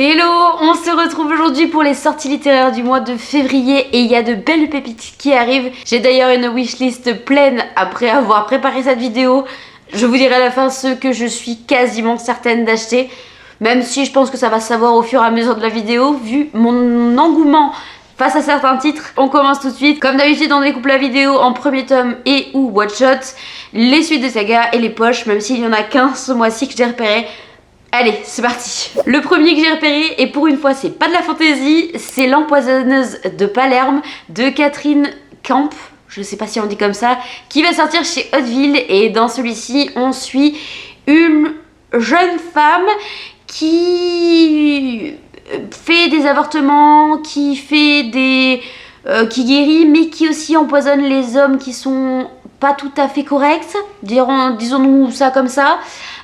Hello, on se retrouve aujourd'hui pour les sorties littéraires du mois de février et il y a de belles pépites qui arrivent. J'ai d'ailleurs une wishlist pleine après avoir préparé cette vidéo. Je vous dirai à la fin ce que je suis quasiment certaine d'acheter, même si je pense que ça va se savoir au fur et à mesure de la vidéo vu mon engouement face à certains titres. On commence tout de suite. Comme d'habitude, on découpe la vidéo en premier tome et ou one shot, les suites de saga et les poches, même s'il n'y en a qu'un ce mois-ci que j'ai repéré. Allez, c'est parti. Le premier que j'ai repéré, et pour une fois c'est pas de la fantaisie, c'est L'Empoisonneuse de Palerme de Catherine Camp, je sais pas si on dit comme ça, qui va sortir chez Hauteville. Et dans celui-ci on suit une jeune femme qui fait des avortements, qui guérit, mais qui aussi empoisonne les hommes qui sont pas tout à fait corrects, disons-nous ça comme ça.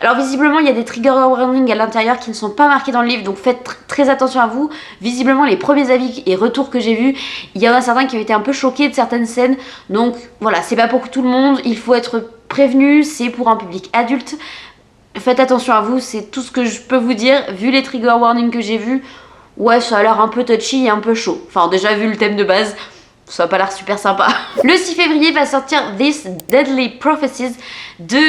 Alors visiblement il y a des trigger warnings à l'intérieur qui ne sont pas marqués dans le livre, donc faites très attention à vous. Visiblement les premiers avis et retours que j'ai vus, il y en a certains qui ont été un peu choqués de certaines scènes, donc voilà, c'est pas pour tout le monde, il faut être prévenu, c'est pour un public adulte. Faites attention à vous, c'est tout ce que je peux vous dire. Vu les trigger warnings que j'ai vus, ouais, ça a l'air un peu touchy et un peu chaud. Enfin, déjà vu le thème de base, ça a pas l'air super sympa. Le 6 février va sortir This Deadly Prophecies de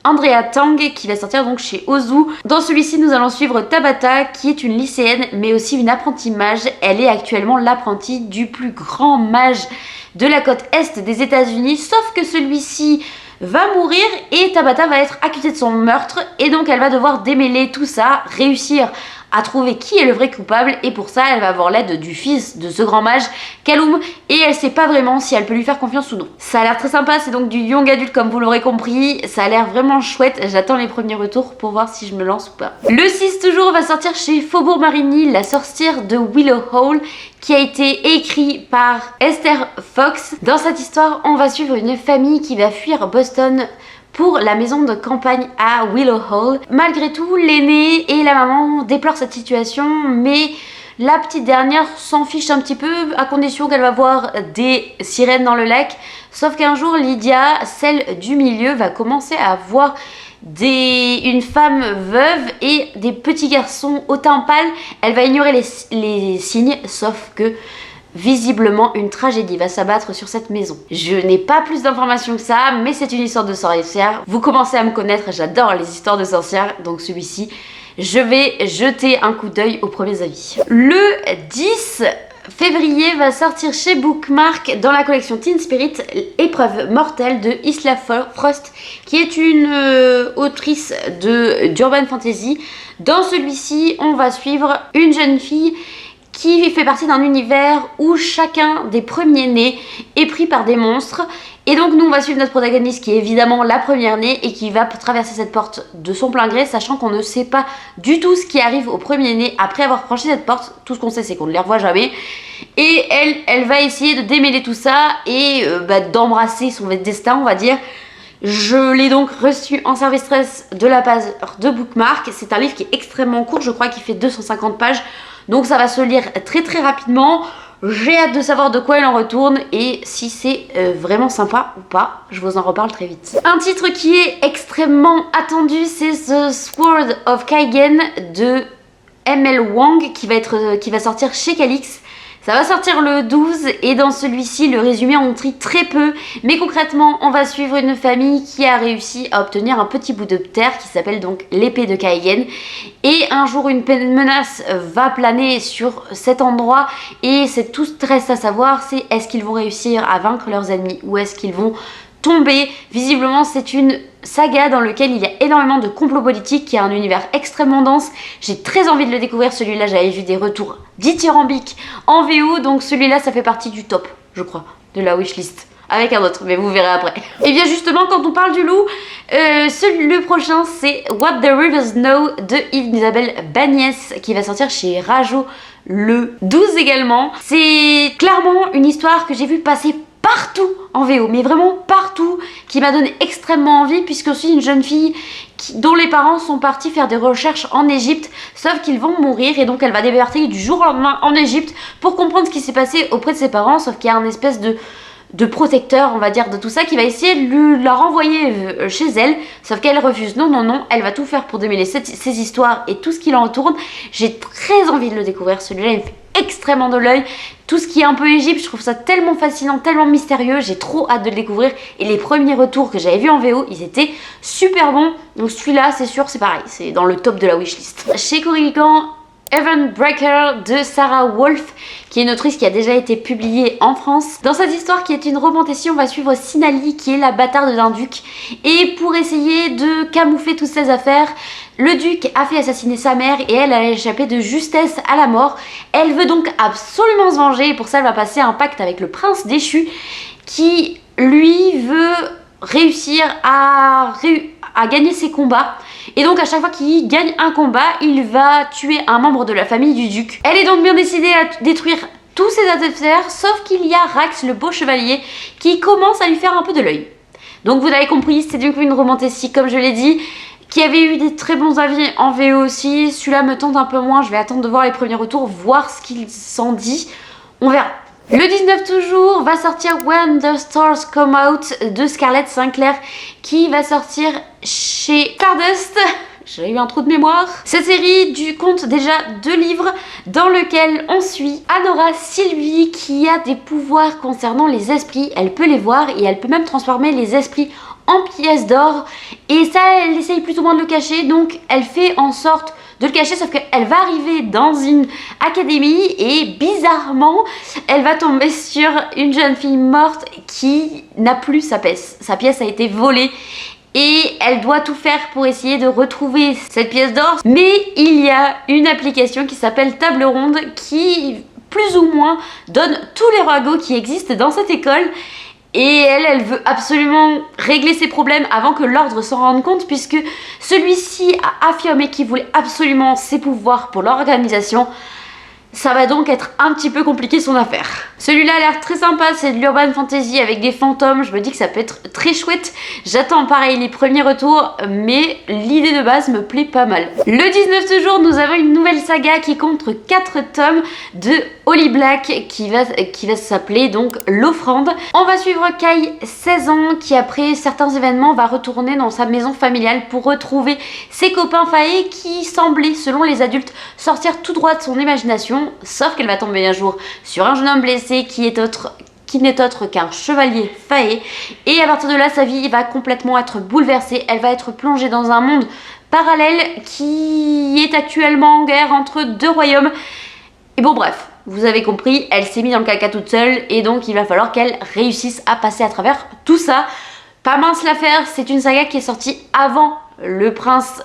Andrea Tang, qui va sortir donc chez Ozu. Dans celui-ci, nous allons suivre Tabata, qui est une lycéenne, mais aussi une apprentie mage. Elle est actuellement l'apprentie du plus grand mage de la côte est des États-Unis, sauf que celui-ci va mourir et Tabata va être accusée de son meurtre, et donc elle va devoir démêler tout ça, réussir à trouver qui est le vrai coupable, et pour ça elle va avoir l'aide du fils de ce grand mage, Kaloum, et elle sait pas vraiment si elle peut lui faire confiance ou non. Ça a l'air très sympa, c'est donc du young adulte comme vous l'aurez compris, ça a l'air vraiment chouette, j'attends les premiers retours pour voir si je me lance ou pas. Le 6 toujours va sortir chez Faubourg Marigny, La sorcière de Willow Hall, qui a été écrit par Esther Fox. Dans cette histoire, on va suivre une famille qui va fuir Boston pour la maison de campagne à Willow Hall. Malgré tout, l'aîné et la maman déplorent cette situation, mais la petite dernière s'en fiche un petit peu, à condition qu'elle va voir des sirènes dans le lac. Sauf qu'un jour, Lydia, celle du milieu, va commencer à voir une femme veuve et des petits garçons au teint pâle. Elle va ignorer les signes, sauf que visiblement une tragédie va s'abattre sur cette maison. Je n'ai pas plus d'informations que ça, mais c'est une histoire de sorcière. Vous commencez à me connaître, j'adore les histoires de sorcières, donc celui-ci, je vais jeter un coup d'œil aux premiers avis. Le 10 février va sortir chez Bookmark dans la collection Teen Spirit, Épreuve mortelle de Isla Frost, qui est une autrice d'urban fantasy. Dans celui-ci, on va suivre une jeune fille qui fait partie d'un univers où chacun des premiers-nés est pris par des monstres. Et donc nous on va suivre notre protagoniste qui est évidemment la première-née et qui va traverser cette porte de son plein gré, sachant qu'on ne sait pas du tout ce qui arrive au premier-né après avoir franchi cette porte. Tout ce qu'on sait c'est qu'on ne les revoit jamais. Et elle va essayer de démêler tout ça et d'embrasser son destin, on va dire. Je l'ai donc reçu en service stress de la part de Bookmark. C'est un livre qui est extrêmement court, je crois qu'il fait 250 pages. Donc ça va se lire très très rapidement. J'ai hâte de savoir de quoi il en retourne et si c'est vraiment sympa ou pas. Je vous en reparle très vite. Un titre qui est extrêmement attendu, c'est The Sword of Kaigen de M.L. Wang qui va sortir chez Calix. Ça va sortir le 12 et dans celui-ci, le résumé en montre très peu. Mais concrètement, on va suivre une famille qui a réussi à obtenir un petit bout de terre qui s'appelle donc l'épée de Kaigen. Et un jour, une menace va planer sur cet endroit et c'est tout ce qui reste à savoir, c'est est-ce qu'ils vont réussir à vaincre leurs ennemis ou est-ce qu'ils vont tomber. Visiblement c'est une saga dans laquelle il y a énormément de complots politiques, qui a un univers extrêmement dense. J'ai très envie de le découvrir, celui-là j'avais vu des retours dithyrambiques en VO, donc celui-là ça fait partie du top, je crois, de la wishlist. Avec un autre, mais vous verrez après. Et bien justement, quand on parle du loup, le prochain c'est What the Rivers Know de Isabelle Bagnès, qui va sortir chez Rajo le 12 également. C'est clairement une histoire que j'ai vu passer partout en VO, mais vraiment partout, qui m'a donné extrêmement envie, puisque aussi une jeune fille dont les parents sont partis faire des recherches en Égypte, sauf qu'ils vont mourir, et donc elle va débarquer du jour au lendemain en Égypte pour comprendre ce qui s'est passé auprès de ses parents, sauf qu'il y a un espèce de de protecteur, on va dire, de tout ça, qui va essayer de la renvoyer chez elle, sauf qu'elle refuse. Non, non, non, elle va tout faire pour démêler ces histoires et tout ce qui l'entoure. J'ai très envie de le découvrir, celui-là, il me fait extrêmement de l'œil. Tout ce qui est un peu Égypte, je trouve ça tellement fascinant, tellement mystérieux, j'ai trop hâte de le découvrir. Et les premiers retours que j'avais vus en VO, ils étaient super bons. Donc celui-là, c'est sûr, c'est pareil, c'est dans le top de la wishlist. Chez Corrigan, Heaven Breaker de Sarah Wolf, qui est une autrice qui a déjà été publiée en France. Dans cette histoire qui est une romantasy, on va suivre Sinali, qui est la bâtarde d'un duc. Et pour essayer de camoufler toutes ses affaires, le duc a fait assassiner sa mère et elle a échappé de justesse à la mort. Elle veut donc absolument se venger et pour ça elle va passer un pacte avec le prince déchu qui lui veut réussir à gagner ses combats. Et donc à chaque fois qu'il gagne un combat, il va tuer un membre de la famille du duc. Elle est donc bien décidée à détruire tous ses adversaires, sauf qu'il y a Rax, le beau chevalier, qui commence à lui faire un peu de l'œil. Donc vous l'avez compris, c'est donc une romantasy, comme je l'ai dit, qui avait eu des très bons avis en VO aussi. Celui-là me tente un peu moins, je vais attendre de voir les premiers retours, voir ce qu'il s'en dit. On verra. Le 19 toujours va sortir When the Stars Come Out de Scarlett Sinclair, qui va sortir chez Stardust. J'ai eu un trou de mémoire. Cette série compte déjà 2 livres dans lesquels on suit Anora Sylvie qui a des pouvoirs concernant les esprits. Elle peut les voir et elle peut même transformer les esprits en pièces d'or. Et ça, elle essaye plus ou moins de le cacher, donc elle fait en sorte de le cacher, sauf qu'elle va arriver dans une académie et bizarrement, elle va tomber sur une jeune fille morte qui n'a plus sa pièce. Sa pièce a été volée et elle doit tout faire pour essayer de retrouver cette pièce d'or. Mais il y a une application qui s'appelle Table Ronde qui, plus ou moins, donne tous les ragots qui existent dans cette école. Et elle veut absolument régler ses problèmes avant que l'ordre s'en rende compte, puisque celui-ci a affirmé qu'il voulait absolument ses pouvoirs pour l'organisation. Ça va donc être un petit peu compliqué son affaire. Celui-là a l'air très sympa, c'est de l'urban fantasy avec des fantômes, je me dis que ça peut être très chouette. J'attends pareil les premiers retours, mais l'idée de base me plaît pas mal. Le 19 toujours, nous avons une nouvelle saga qui compte 4 tomes de Holly Black qui va s'appeler donc L'Offrande. On va suivre Kai, 16 ans, qui après certains événements va retourner dans sa maison familiale pour retrouver ses copains faillés qui semblaient, selon les adultes, sortir tout droit de son imagination. Sauf qu'elle va tomber un jour sur un jeune homme blessé qui n'est autre qu'un chevalier faillé. Et à partir de là, sa vie va complètement être bouleversée. Elle va être plongée dans un monde parallèle qui est actuellement en guerre entre 2 royaumes. Et bon bref, vous avez compris, elle s'est mise dans le caca toute seule. Et donc il va falloir qu'elle réussisse à passer à travers tout ça. Pas mince l'affaire, c'est une saga qui est sortie avant Le Prince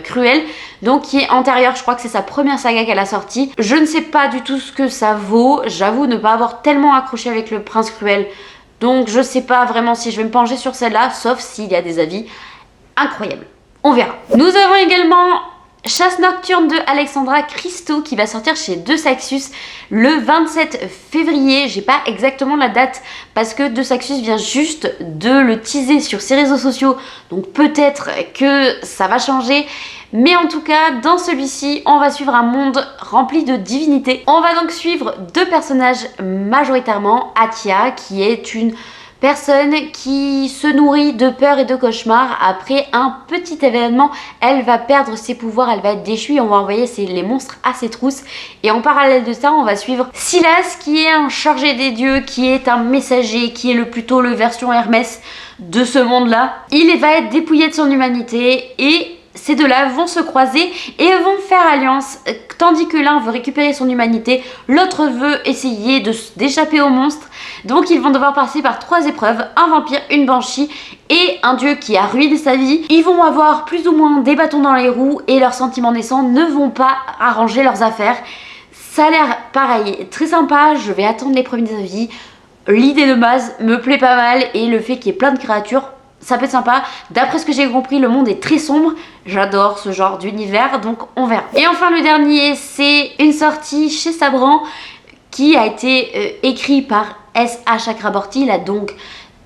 Cruel, donc qui est antérieure, je crois que c'est sa première saga qu'elle a sortie. Je ne sais pas du tout ce que ça vaut, j'avoue ne pas avoir tellement accroché avec Le Prince Cruel, donc je sais pas vraiment si je vais me pencher sur celle-là, sauf s'il y a des avis incroyables. On verra. Nous avons également Chasse nocturne de Alexandra Christo qui va sortir chez De Saxus le 27 février. J'ai pas exactement la date parce que De Saxus vient juste de le teaser sur ses réseaux sociaux. Donc peut-être que ça va changer. Mais en tout cas, dans celui-ci, on va suivre un monde rempli de divinités. On va donc suivre 2 personnages majoritairement. Atia qui est une personne qui se nourrit de peur et de cauchemars. Après un petit événement, elle va perdre ses pouvoirs, elle va être déchue et on va envoyer les monstres à ses trousses. Et en parallèle de ça, on va suivre Silas qui est un chargé des dieux, qui est un messager, qui est plutôt le version Hermès de ce monde-là. Il va être dépouillé de son humanité et ces 2-là vont se croiser et vont faire alliance, tandis que l'un veut récupérer son humanité, l'autre veut essayer d'échapper aux monstres. Donc ils vont devoir passer par 3 épreuves, un vampire, une banshee et un dieu qui a ruiné sa vie. Ils vont avoir plus ou moins des bâtons dans les roues et leurs sentiments naissants ne vont pas arranger leurs affaires. Ça a l'air pareil, très sympa, je vais attendre les premiers avis. L'idée de base me plaît pas mal et le fait qu'il y ait plein de créatures, ça peut être sympa. D'après ce que j'ai compris, le monde est très sombre. J'adore ce genre d'univers, donc on verra. Et enfin le dernier, c'est une sortie chez Sabran qui a été écrit par S.A. Chakraborty, la donc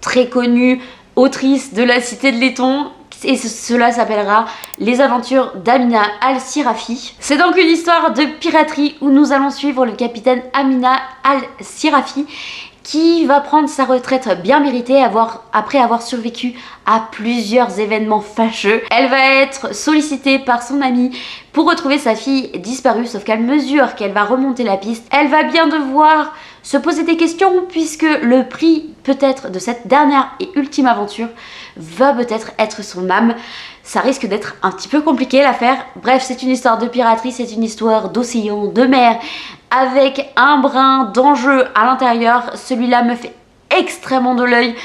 très connue autrice de La Cité de Laiton. Et cela s'appellera Les aventures d'Amina Al-Sirafi. C'est donc une histoire de piraterie où nous allons suivre le capitaine Amina Al-Sirafi qui va prendre sa retraite bien méritée après avoir survécu à plusieurs événements fâcheux. Elle va être sollicitée par son amie pour retrouver sa fille disparue, sauf qu'à mesure qu'elle va remonter la piste, elle va bien devoir se poser des questions puisque le prix peut-être de cette dernière et ultime aventure va peut-être être son âme. Ça risque d'être un petit peu compliqué l'affaire. Bref, c'est une histoire de piraterie, c'est une histoire d'océan, de mer, avec un brin d'enjeu à l'intérieur. Celui-là me fait extrêmement de l'œil.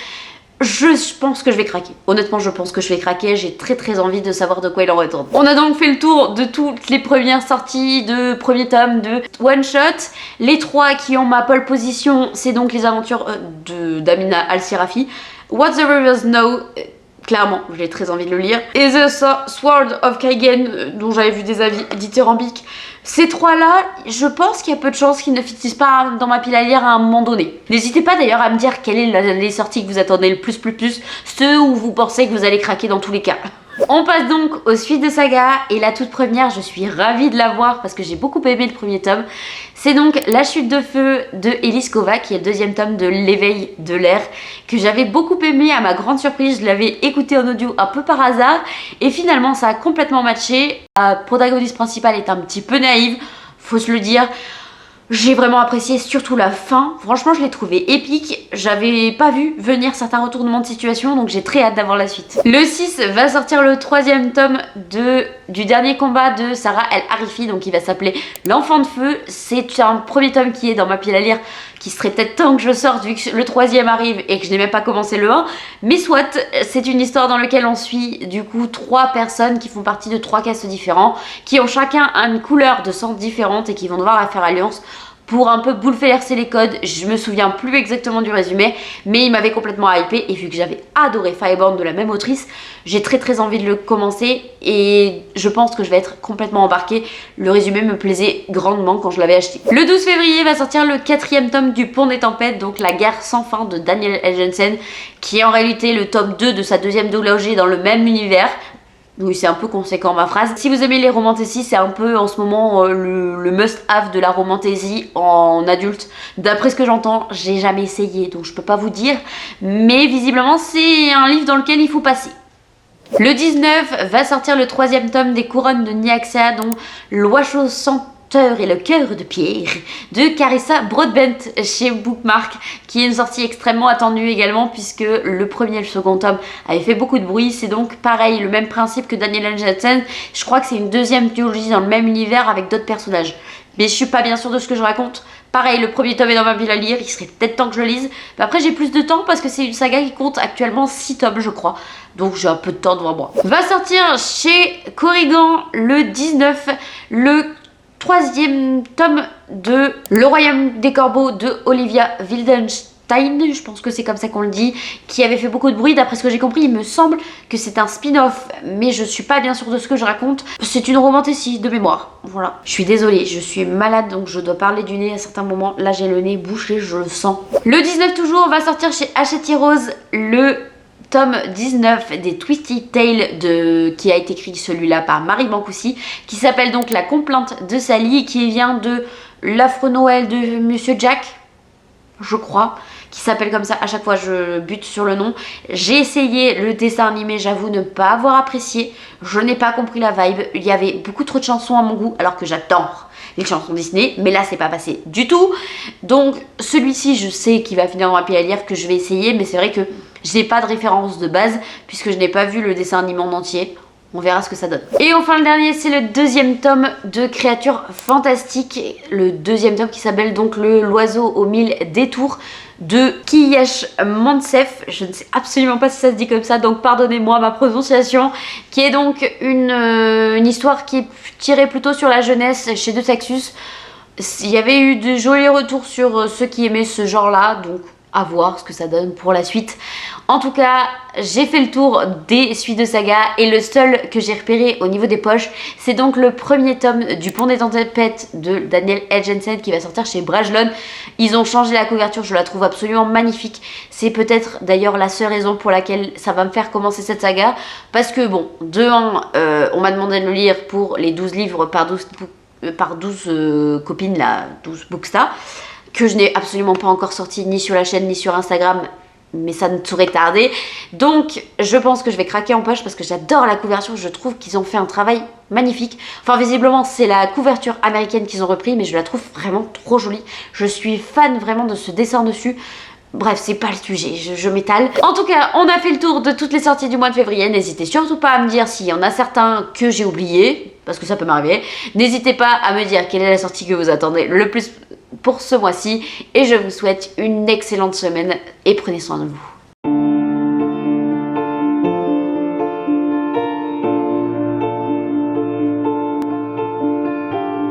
Je pense que je vais craquer. Honnêtement, je pense que je vais craquer. J'ai très envie de savoir de quoi il en retourne. On a donc fait le tour de toutes les premières sorties de premier tome de One Shot. Les 3 qui ont ma pole position, c'est donc les aventures d'Amina Al-Sirafi. What the Rivers Know. Clairement, j'ai très envie de le lire. Et The Sword of Kaigen, dont j'avais vu des avis dithyrambiques. Ces 3-là, je pense qu'il y a peu de chances qu'ils ne finissent pas dans ma pile à lire à un moment donné. N'hésitez pas d'ailleurs à me dire quelles sont les sorties que vous attendez le plus, ceux où vous pensez que vous allez craquer dans tous les cas. On passe donc aux suites de saga, et la toute première, je suis ravie de la voir parce que j'ai beaucoup aimé le premier tome. C'est donc La chute de feu de Elise Kova, qui est le deuxième tome de L'éveil de l'air, que j'avais beaucoup aimé. À ma grande surprise, je l'avais écouté en audio un peu par hasard, et finalement ça a complètement matché. La protagoniste principale est un petit peu naïve, faut se le dire. J'ai vraiment apprécié surtout la fin, franchement je l'ai trouvé épique, j'avais pas vu venir certains retournements de situation, donc j'ai très hâte d'avoir la suite. Le 6 va sortir le 3e tome du dernier combat de Sarah El Harifi, donc il va s'appeler L'enfant de feu. C'est un premier tome qui est dans ma pile à lire, qui serait peut-être temps que je sorte vu que le 3e arrive et que je n'ai même pas commencé le 1, mais soit, c'est une histoire dans laquelle on suit du coup 3 personnes qui font partie de 3 castes différents, qui ont chacun une couleur de sang différente et qui vont devoir faire alliance pour un peu bouleverser les codes. Je me souviens plus exactement du résumé, mais il m'avait complètement hypé, et vu que j'avais adoré Fireborn de la même autrice, j'ai très envie de le commencer, et je pense que je vais être complètement embarquée. Le résumé me plaisait grandement quand je l'avais acheté. Le 12 février va sortir le 4e tome du Pont des Tempêtes, donc La guerre sans fin de Daniel L. Jensen, qui est en réalité le tome 2 de sa deuxième duologie dans le même univers. Oui, c'est un peu conséquent ma phrase. Si vous aimez les romantésies, c'est un peu en ce moment le must-have de la romantésie en adulte. D'après ce que j'entends, j'ai jamais essayé, donc je peux pas vous dire. Mais visiblement, c'est un livre dans lequel il faut passer. Le 19 va sortir le 3e tome des Couronnes de Nyaxia, dont L'Oiseau Senteur et le cœur de pierre de Carissa Broadbent chez Bookmark, qui est une sortie extrêmement attendue également, puisque le premier et le second tome avaient fait beaucoup de bruit. C'est donc pareil, le même principe que Daniel L. Jensen. Je crois que c'est une deuxième trilogie dans le même univers avec d'autres personnages, mais je suis pas bien sûre de ce que je raconte. Pareil, le premier tome est dans ma pile à lire, il serait peut-être temps que je le lise. Mais après, j'ai plus de temps parce que c'est une saga qui compte actuellement 6 tomes, je crois. Donc j'ai un peu de temps devant moi. Va sortir chez Corrigan le 19, le 3e tome de Le Royaume des Corbeaux de Olivia Wildenstein, je pense que c'est comme ça qu'on le dit, qui avait fait beaucoup de bruit. D'après ce que j'ai compris, il me semble que c'est un spin-off, mais je suis pas bien sûre de ce que je raconte. C'est une romantésie de mémoire, voilà. Je suis désolée, je suis malade, donc je dois parler du nez à certains moments. Là j'ai le nez bouché, je le sens. Le 19 toujours, va sortir chez Hachette Rose le tome 19 des Twisted Tales qui a été écrit celui-là par Marie Bancoussi, qui s'appelle donc La complainte de Sally, qui vient de l'Affreux Noël de Monsieur Jack, je crois, qui s'appelle comme ça. À chaque fois je bute sur le nom. J'ai essayé le dessin animé, j'avoue ne pas avoir apprécié, je n'ai pas compris la vibe, il y avait beaucoup trop de chansons à mon goût, alors que j'adore les chansons Disney, mais là c'est pas passé du tout. Donc celui-ci je sais qu'il va finir dans ma pile à lire, que je vais essayer, mais c'est vrai que je n'ai pas de référence de base puisque je n'ai pas vu le dessin animé en entier. On verra ce que ça donne. Et enfin le dernier, c'est le 2e tome de Créatures Fantastiques, le 2e tome qui s'appelle donc L'Oiseau aux 1000 détours de Kiyesh Mansef. Je ne sais absolument pas si ça se dit comme ça, donc pardonnez-moi ma prononciation, qui est donc une histoire qui est tirée plutôt sur la jeunesse chez De Saxus. Il y avait eu de jolis retours sur ceux qui aimaient ce genre-là, donc à voir ce que ça donne pour la suite. En tout cas, j'ai fait le tour des suites de saga, et le seul que j'ai repéré au niveau des poches, c'est donc le 1er tome du Pont des Tempêtes de Daniel L. Jensen, qui va sortir chez Brajlon. Ils ont changé la couverture, je la trouve absolument magnifique. C'est peut-être d'ailleurs la seule raison pour laquelle ça va me faire commencer cette saga, parce que bon, de 1, on m'a demandé de le lire pour les 12 livres par 12 copines, là, 12 Booksta. que je n'ai absolument pas encore sorti ni sur la chaîne ni sur Instagram, mais ça ne saurait tarder. Donc je pense que je vais craquer en poche parce que j'adore la couverture, je trouve qu'ils ont fait un travail magnifique. Enfin visiblement c'est la couverture américaine qu'ils ont repris, mais je la trouve vraiment trop jolie. Je suis fan vraiment de ce dessin dessus. Bref, c'est pas le sujet, je m'étale. En tout cas, on a fait le tour de toutes les sorties du mois de février. N'hésitez surtout pas à me dire s'il y en a certains que j'ai oubliés, parce que ça peut m'arriver. N'hésitez pas à me dire quelle est la sortie que vous attendez le plus pour ce mois-ci. Et je vous souhaite une excellente semaine et prenez soin de vous.